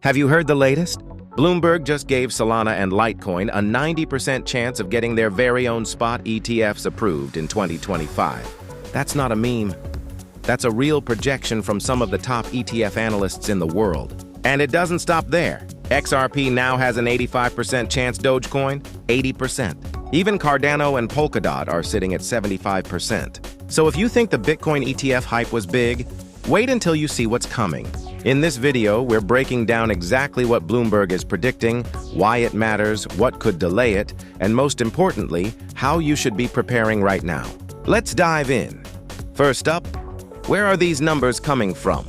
Have you heard the latest? Bloomberg just gave Solana and Litecoin a 90% chance of getting their very own spot ETFs approved in 2025. That's not a meme. That's a real projection from some of the top ETF analysts in the world. And it doesn't stop there. XRP now has an 85% chance, Dogecoin, 80%. Even Cardano and Polkadot are sitting at 75%. So if you think the Bitcoin ETF hype was big, wait until you see what's coming. In this video, we're breaking down exactly what Bloomberg is predicting, why it matters, what could delay it, and most importantly, how you should be preparing right now. Let's dive in. First up, where are these numbers coming from?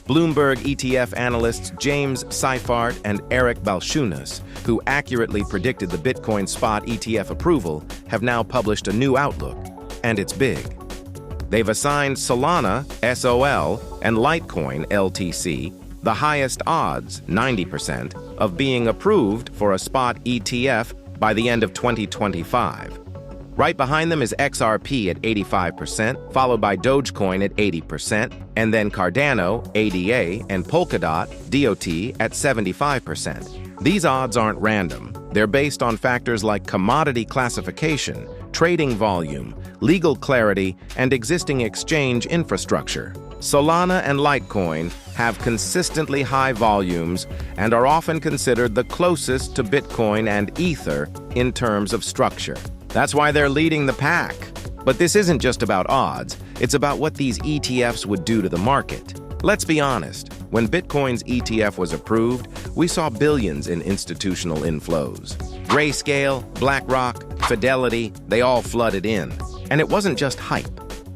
Bloomberg ETF analysts James Seifert and Eric Balchunas, who accurately predicted the Bitcoin spot ETF approval, have now published a new outlook, and it's big. They've assigned Solana, SOL, and Litecoin, LTC, the highest odds, 90%, of being approved for a spot ETF by the end of 2025. Right behind them is XRP at 85%, followed by Dogecoin at 80%, and then Cardano, ADA, and Polkadot, DOT, at 75%. These odds aren't random. They're based on factors like commodity classification, trading volume, legal clarity, and existing exchange infrastructure. Solana and Litecoin have consistently high volumes and are often considered the closest to Bitcoin and Ether in terms of structure. That's why they're leading the pack. But this isn't just about odds, it's about what these ETFs would do to the market. Let's be honest, when Bitcoin's ETF was approved, we saw billions in institutional inflows. Grayscale, BlackRock, Fidelity, they all flooded in. And it wasn't just hype.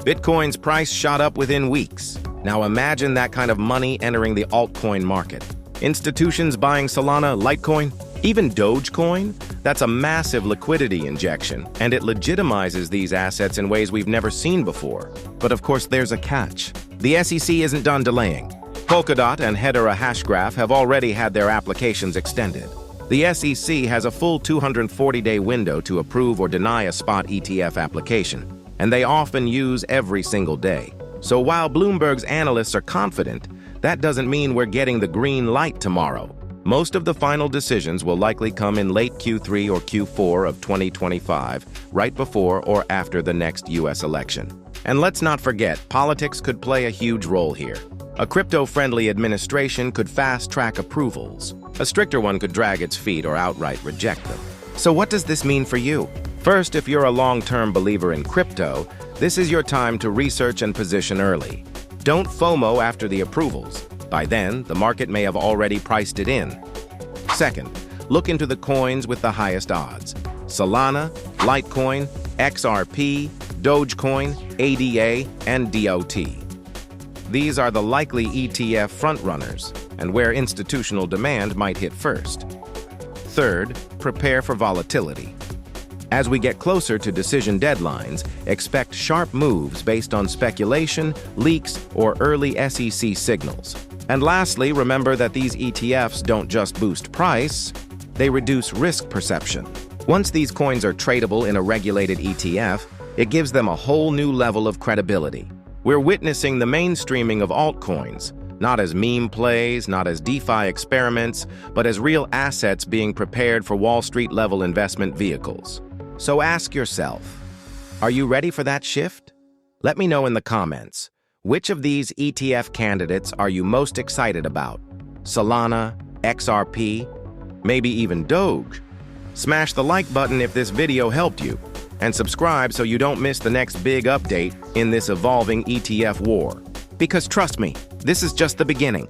Bitcoin's price shot up within weeks. Now imagine that kind of money entering the altcoin market. Institutions buying Solana, Litecoin, even Dogecoin? That's a massive liquidity injection, and it legitimizes these assets in ways we've never seen before. But of course, there's a catch. The SEC isn't done delaying. Polkadot and Hedera Hashgraph have already had their applications extended. The SEC has a full 240-day window to approve or deny a spot ETF application, and they often use every single day. So while Bloomberg's analysts are confident, that doesn't mean we're getting the green light tomorrow. Most of the final decisions will likely come in late Q3 or Q4 of 2025, right before or after the next US election. And let's not forget, politics could play a huge role here. A crypto-friendly administration could fast-track approvals. A stricter one could drag its feet or outright reject them. So what does this mean for you? First, if you're a long-term believer in crypto, this is your time to research and position early. Don't FOMO after the approvals. By then, the market may have already priced it in. Second, look into the coins with the highest odds. Solana, Litecoin, XRP, Dogecoin, ADA, and DOT. These are the likely ETF frontrunners and where institutional demand might hit first. Third, prepare for volatility. As we get closer to decision deadlines, expect sharp moves based on speculation, leaks, or early SEC signals. And lastly, remember that these ETFs don't just boost price, they reduce risk perception. Once these coins are tradable in a regulated ETF, it gives them a whole new level of credibility. We're witnessing the mainstreaming of altcoins, not as meme plays, not as DeFi experiments, but as real assets being prepared for Wall Street-level investment vehicles. So ask yourself, are you ready for that shift? Let me know in the comments. Which of these ETF candidates are you most excited about? Solana, XRP, maybe even Doge? Smash the like button if this video helped you, and subscribe so you don't miss the next big update in this evolving ETF war. Because trust me, this is just the beginning.